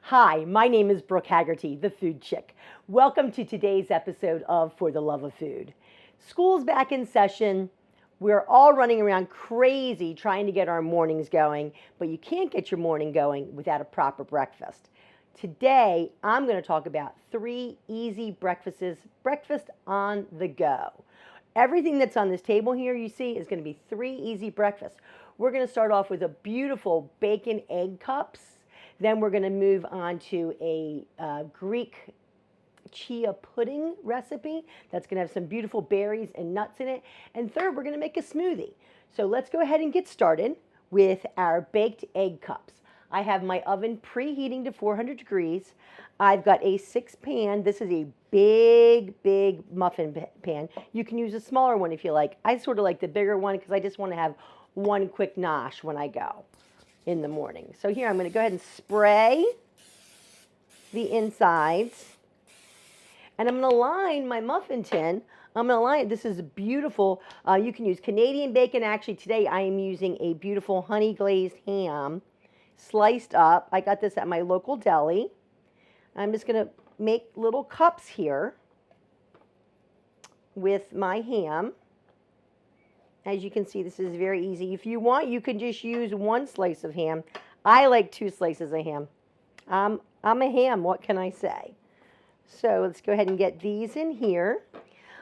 Hi, my name is Brooke Haggerty, the Food Chick. Welcome to today's episode of For the Love of Food. School's back in session. We're all running around crazy trying to get our mornings going, but you can't get your morning going without a proper breakfast. Today, I'm going to talk about 3 easy breakfast on the go. Everything that's on this table here you see is going to be 3 easy breakfasts. We're going to start off with a beautiful bacon egg cups. Then we're going to move on to a Greek Chia pudding recipe that's going to have some beautiful berries and nuts in it. And third, we're going to make a smoothie. So let's go ahead and get started with our baked egg cups. I have my oven preheating to 400 degrees. I've got a 6 pan. This is a big muffin pan. You can use a smaller one if you like. I sort of like the bigger one because I just want to have one quick nosh when I go in the morning. So here I'm going to go ahead and spray the insides. And I'm going to line my muffin tin. I'm going to line it. This is beautiful. You can use Canadian bacon. Actually, today I am using a beautiful honey glazed ham sliced up. I got this at my local deli. I'm just going to make little cups here with my ham. As you can see, this is very easy. If you want, you can just use 1 slice of ham. I like 2 slices of ham. I'm a ham, what can I say? So let's go ahead and get these in here.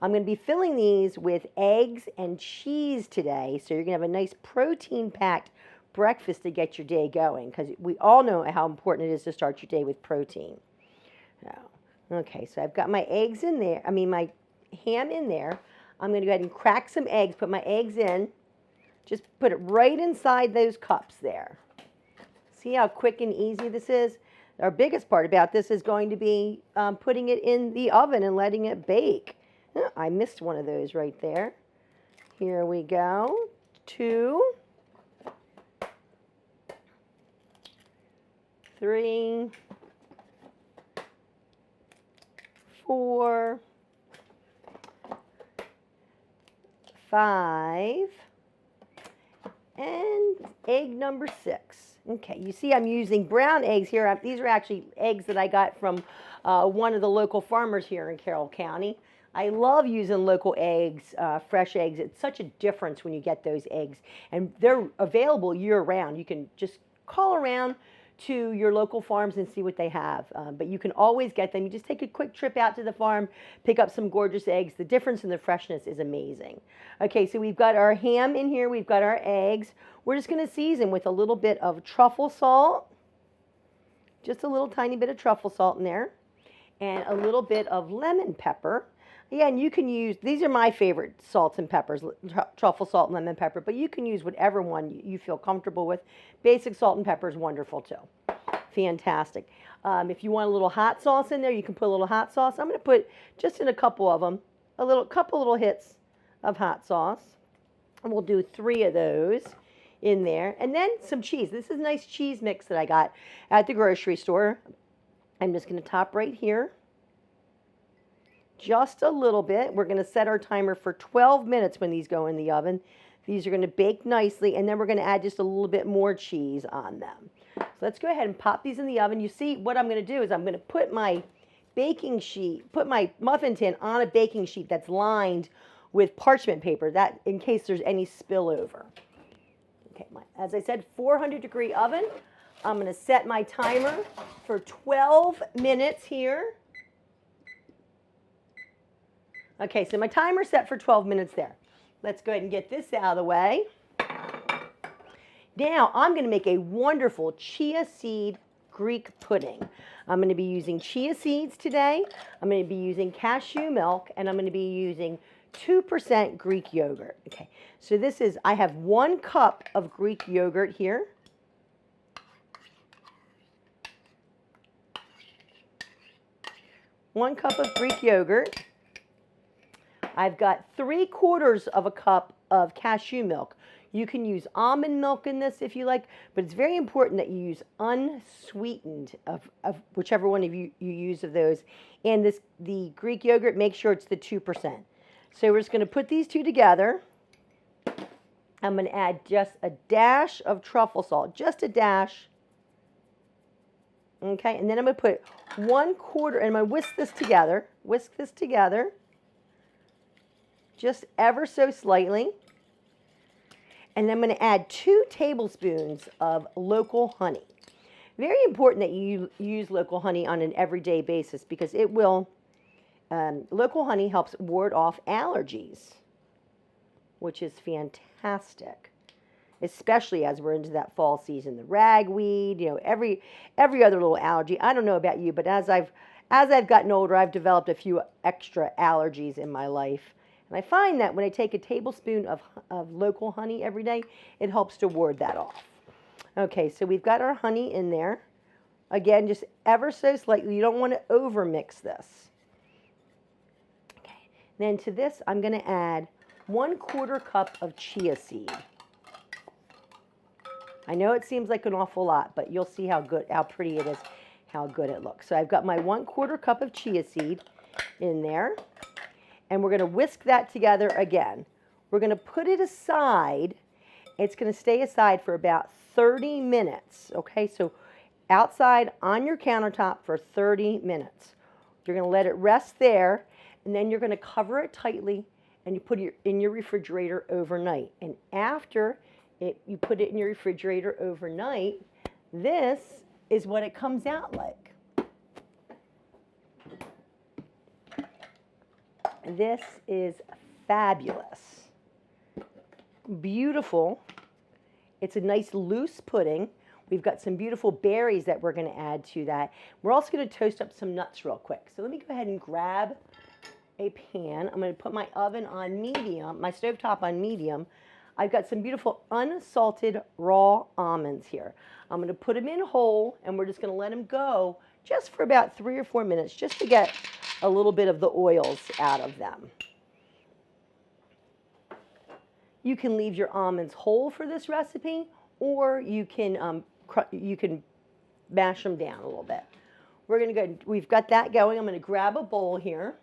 I'm going to be filling these with eggs and cheese today. So you're going to have a nice protein-packed breakfast to get your day going, because we all know how important it is to start your day with protein. Okay, so I've got my eggs in there. My ham in there. I'm going to go ahead and crack some eggs, put my eggs in, just put it right inside those cups there. See how quick and easy this is? Our biggest part about this is going to be putting it in the oven and letting it bake. I missed one of those right there. Here we go. 2, 3, 4, 5, and egg number 6. Okay, you see I'm using brown eggs here. These are actually eggs that I got from one of the local farmers here in Carroll County. I love using local eggs, fresh eggs. It's such a difference when you get those eggs. And they're available year-round. You can just call around to your local farms and see what they have. But you can always get them. You just take a quick trip out to the farm, pick up some gorgeous eggs. The difference in the freshness is amazing. Okay, so we've got our ham in here. We've got our eggs. We're just going to season with a little bit of truffle salt. Just a little tiny bit of truffle salt in there. And a little bit of lemon pepper. Again, you can use, these are my favorite salts and peppers, truffle salt and lemon pepper, but you can use whatever one you feel comfortable with. Basic salt and pepper is wonderful too. Fantastic. If you want a little hot sauce in there, you can put a little hot sauce. I'm going to put just in a couple of them, couple little hits of hot sauce. And we'll do 3 of those in there. And then some cheese. This is a nice cheese mix that I got at the grocery store. I'm just going to top right here. Just a little bit. We're going to set our timer for 12 minutes when these go in the oven. These are going to bake nicely, and then we're going to add just a little bit more cheese on them. So let's go ahead and pop these in the oven. You see, what I'm going to do is I'm going to put my baking sheet, put my muffin tin on a baking sheet that's lined with parchment paper, that in case there's any spillover. Okay, as I said, 400-degree oven. I'm going to set my timer for 12 minutes here. Okay, so my timer's set for 12 minutes there. Let's go ahead and get this out of the way. Now, I'm going to make a wonderful chia seed Greek pudding. I'm going to be using chia seeds today. I'm going to be using cashew milk, and I'm going to be using 2% Greek yogurt. Okay, so I have 1 cup of Greek yogurt here. One cup of Greek yogurt. I've got 3/4 of a cup of cashew milk. You can use almond milk in this if you like, but it's very important that you use unsweetened of whichever one of you use of those. And the Greek yogurt, make sure it's the 2%. So we're just going to put these 2 together. I'm going to add just a dash of truffle salt, just a dash. Okay, and then I'm going to put 1/4, and I'm going to whisk this together, just ever so slightly. And then I'm going to add 2 tablespoons of local honey. Very important that you use local honey on an everyday basis because it will, local honey helps ward off allergies, which is fantastic, especially as we're into that fall season. The ragweed, every other little allergy. I don't know about you, but as I've gotten older, I've developed a few extra allergies in my life. And I find that when I take a tablespoon of local honey every day, it helps to ward that off. Okay, so we've got our honey in there. Again, just ever so slightly. You don't want to over-mix this. Okay, then to this, I'm going to add 1/4 cup of chia seed. I know it seems like an awful lot, but you'll see how pretty it is, how good it looks. So I've got my 1/4 cup of chia seed in there. And we're going to whisk that together again. We're going to put it aside. It's going to stay aside for about 30 minutes. Okay, so outside on your countertop for 30 minutes. You're going to let it rest there, and then you're going to cover it tightly, and you put it in your refrigerator overnight. And after you put it in your refrigerator overnight, this is what it comes out like. This is fabulous. Beautiful. It's a nice loose pudding. We've got some beautiful berries that we're going to add to that. We're also going to toast up some nuts real quick. So let me go ahead and grab a pan. I'm going to put my oven on medium, my stovetop on medium. I've got some beautiful unsalted raw almonds here. I'm going to put them in whole, and we're just going to let them go just for about 3 or 4 minutes just to get a little bit of the oils out of them. You can leave your almonds whole for this recipe, or you can mash them down a little bit. We've got that going. I'm going to grab a bowl here.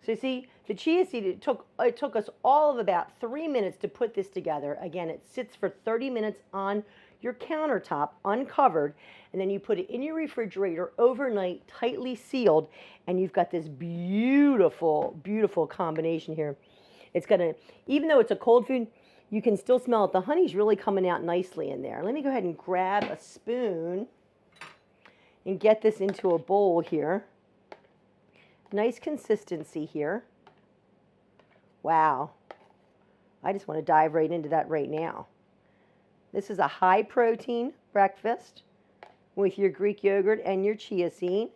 So you see, the chia seed, it took us all of about 3 minutes to put this together. Again, it sits for 30 minutes on your countertop, uncovered, and then you put it in your refrigerator overnight, tightly sealed, and you've got this beautiful, beautiful combination here. It's gonna, even though it's a cold food, you can still smell it. The honey's really coming out nicely in there. Let me go ahead and grab a spoon and get this into a bowl here. Nice consistency here. Wow. I just want to dive right into that right now. This is a high protein breakfast with your Greek yogurt and your chia seed.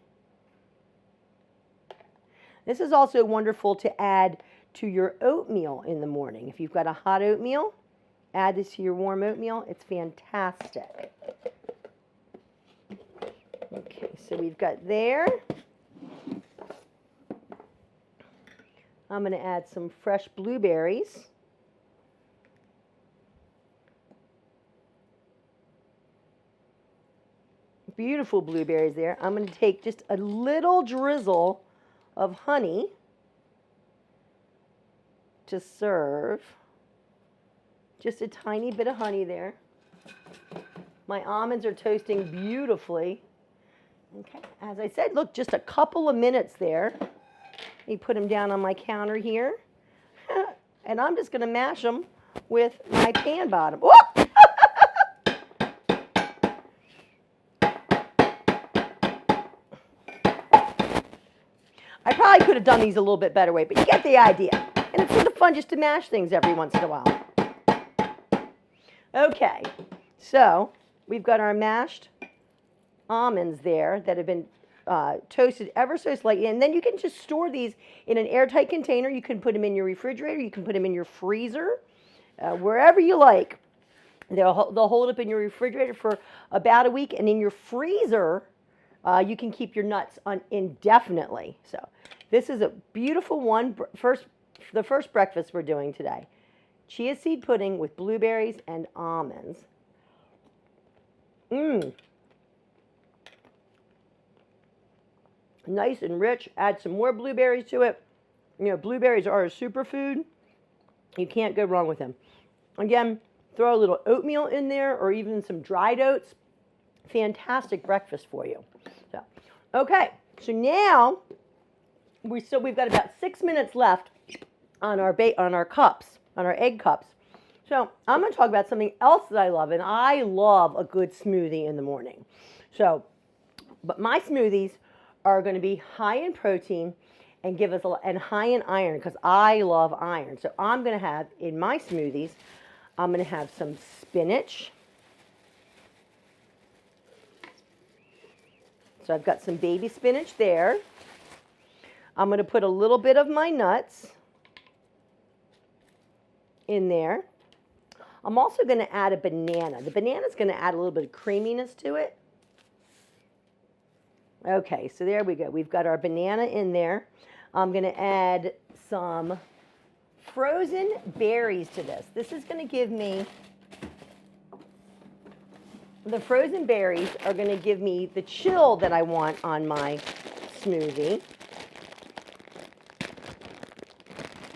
This is also wonderful to add to your oatmeal in the morning. If you've got a hot oatmeal, add this to your warm oatmeal. It's fantastic. Okay, so we've got there. I'm going to add some fresh blueberries. Beautiful blueberries there. I'm going to take just a little drizzle of honey to serve. Just a tiny bit of honey there. My almonds are toasting beautifully. Okay, as I said, look, just a couple of minutes there. Let me put them down on my counter here. And I'm just going to mash them with my pan bottom. Whoop! I probably could have done these a little bit better way, but you get the idea. And it's sort of fun just to mash things every once in a while. Okay, so we've got our mashed almonds there that have been toasted ever so slightly. And then you can just store these in an airtight container. You can put them in your refrigerator. You can put them in your freezer, wherever you like. They'll hold up in your refrigerator for about a week. And in your freezer, you can keep your nuts on indefinitely. So this is a beautiful one. The first breakfast we're doing today. Chia seed pudding with blueberries and almonds. Nice and rich. Add some more blueberries to it. You know, blueberries are a superfood. You can't go wrong with them. Again, throw a little oatmeal in there or even some dried oats. Fantastic breakfast for you. So, okay, so now we've got about 6 minutes left on our egg cups. So I'm going to talk about something else that I love, and I love a good smoothie in the morning. So, but my smoothies are going to be high in protein and give us and high in iron because I love iron. So I'm going to have in my smoothies, I'm going to have some spinach. So I've got some baby spinach there. I'm going to put a little bit of my nuts in there. I'm also going to add a banana. The banana is going to add a little bit of creaminess to it. Okay, so there we go. We've got our banana in there. I'm going to add some frozen berries to this. This is going to give me, the frozen berries are going to give me the chill that I want on my smoothie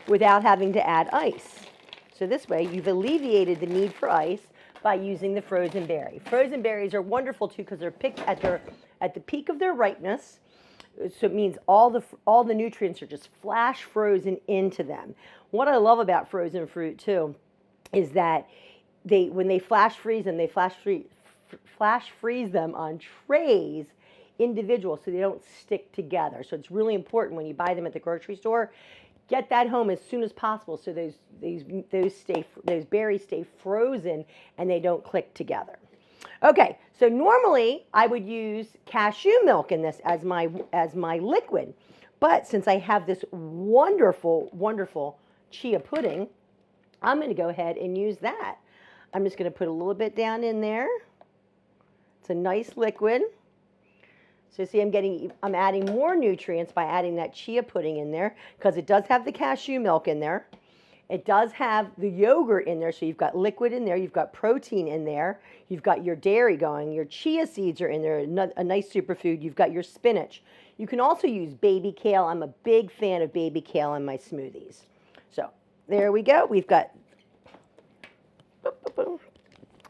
without having to add ice. So this way, you've alleviated the need for ice by using the frozen berry. Frozen berries are wonderful too because they're picked at the peak of their ripeness. So it means all the nutrients are just flash frozen into them. What I love about frozen fruit too is that when they flash freeze them, they flash freeze them on trays individual so they don't stick together. So it's really important when you buy them at the grocery store. Get that home as soon as possible so those berries stay frozen and they don't click together. Okay, so normally I would use cashew milk in this as my liquid, but since I have this wonderful, wonderful chia pudding, I'm going to go ahead and use that. I'm just going to put a little bit down in there. It's a nice liquid. So see, I'm adding more nutrients by adding that chia pudding in there because it does have the cashew milk in there. It does have the yogurt in there, so you've got liquid in there, you've got protein in there, you've got your dairy going, your chia seeds are in there, a nice superfood, you've got your spinach. You can also use baby kale. I'm a big fan of baby kale in my smoothies. So there we go. We've got,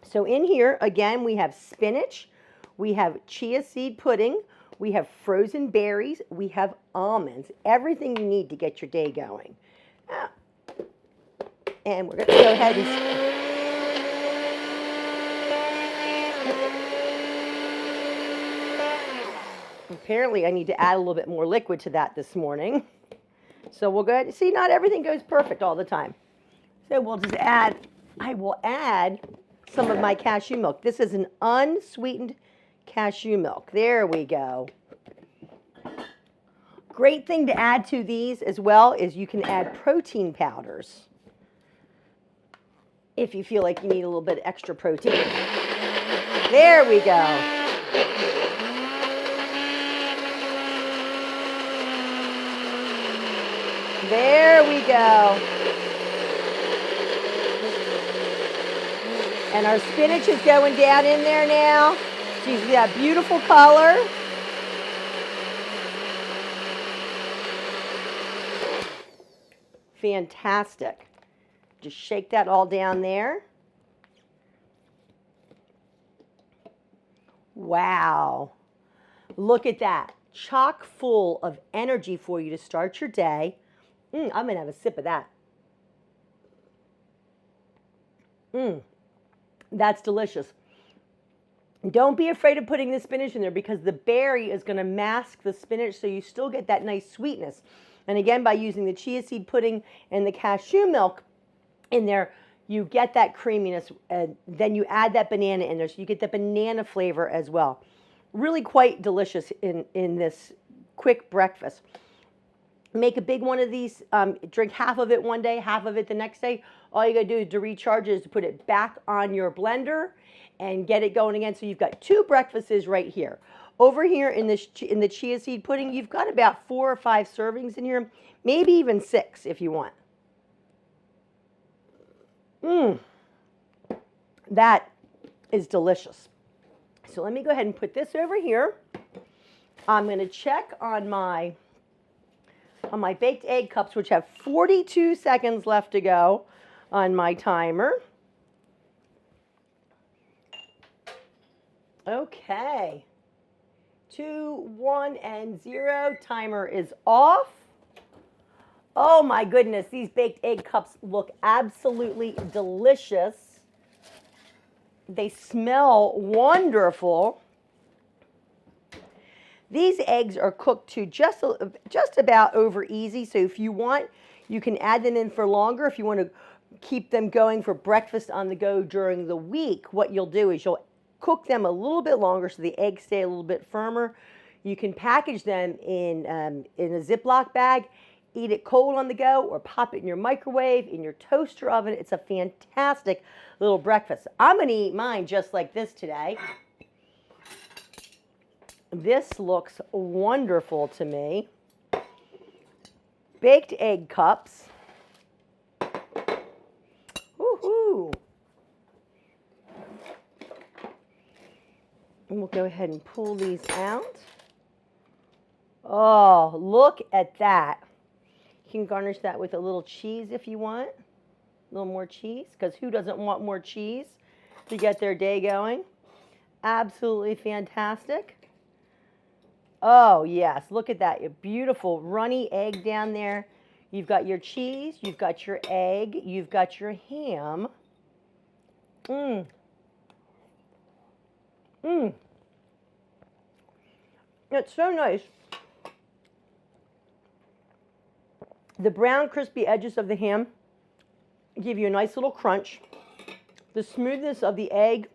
so in here, again, we have spinach, we have chia seed pudding, we have frozen berries, we have almonds, everything you need to get your day going. And we're going to go ahead and... Apparently, I need to add a little bit more liquid to that this morning. So we'll go ahead and see, not everything goes perfect all the time. So we'll just I will add some of my cashew milk. This is an unsweetened cashew milk. There we go. Great thing to add to these as well is you can add protein powders if you feel like you need a little bit extra protein. There we go. There we go. And our spinach is going down in there now. So you see that beautiful color. Fantastic. Just shake that all down there. Wow. Look at that. Chock full of energy for you to start your day. I'm going to have a sip of that. That's delicious. Don't be afraid of putting the spinach in there because the berry is going to mask the spinach so you still get that nice sweetness. And again, by using the chia seed pudding and the cashew milk in there, you get that creaminess. Then you add that banana in there so you get the banana flavor as well. Really quite delicious in this quick breakfast. Make a big one of these, drink half of it one day, half of it the next day. All you gotta do to recharge is to put it back on your blender and get it going again. So you've got 2 breakfasts right here. Over here in the chia seed pudding, you've got about 4 or 5 servings in here, maybe even 6 if you want. That is delicious. So let me go ahead and put this over here. I'm going to check on my baked egg cups, which have 42 seconds left to go on my timer. Okay. 2, 1, and 0. Timer is off. Oh my goodness, these baked egg cups look absolutely delicious. They smell wonderful. These eggs are cooked to just about over easy, so if you want, you can add them in for longer. If you want to keep them going for breakfast on the go during the week, what you'll do is you'll cook them a little bit longer so the eggs stay a little bit firmer. You can package them in a Ziploc bag, eat it cold on the go, or pop it in your microwave, in your toaster oven. It's a fantastic little breakfast. I'm going to eat mine just like this today. This looks wonderful to me. Baked egg cups. Woohoo! And we'll go ahead and pull these out. Oh, look at that. You can garnish that with a little cheese if you want. A little more cheese, because who doesn't want more cheese to get their day going? Absolutely fantastic. Oh, yes. Look at that. A beautiful runny egg down there. You've got your cheese. You've got your egg. You've got your ham. Mmm. Mmm. It's so nice. The brown, crispy edges of the ham give you a nice little crunch. The smoothness of the egg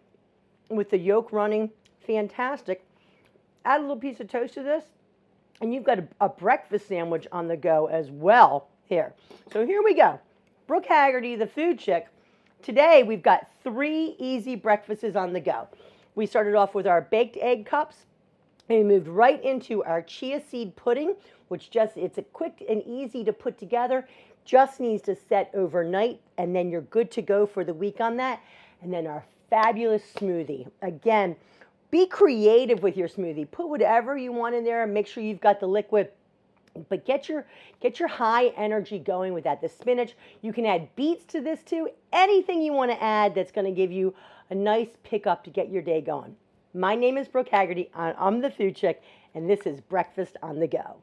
with the yolk running, fantastic. Add a little piece of toast to this, and you've got a breakfast sandwich on the go as well here. So here we go. Brooke Haggerty, the food chick. Today we've got 3 easy breakfasts on the go. We started off with our baked egg cups, and we moved right into our chia seed pudding, which it's a quick and easy to put together. Just needs to set overnight, and then you're good to go for the week on that. And then our fabulous smoothie. Again, be creative with your smoothie. Put whatever you want in there and make sure you've got the liquid. But get your high energy going with that. The spinach, you can add beets to this too. Anything you want to add that's going to give you a nice pickup to get your day going. My name is Brooke Haggerty. I'm the food chick, and this is Breakfast on the Go.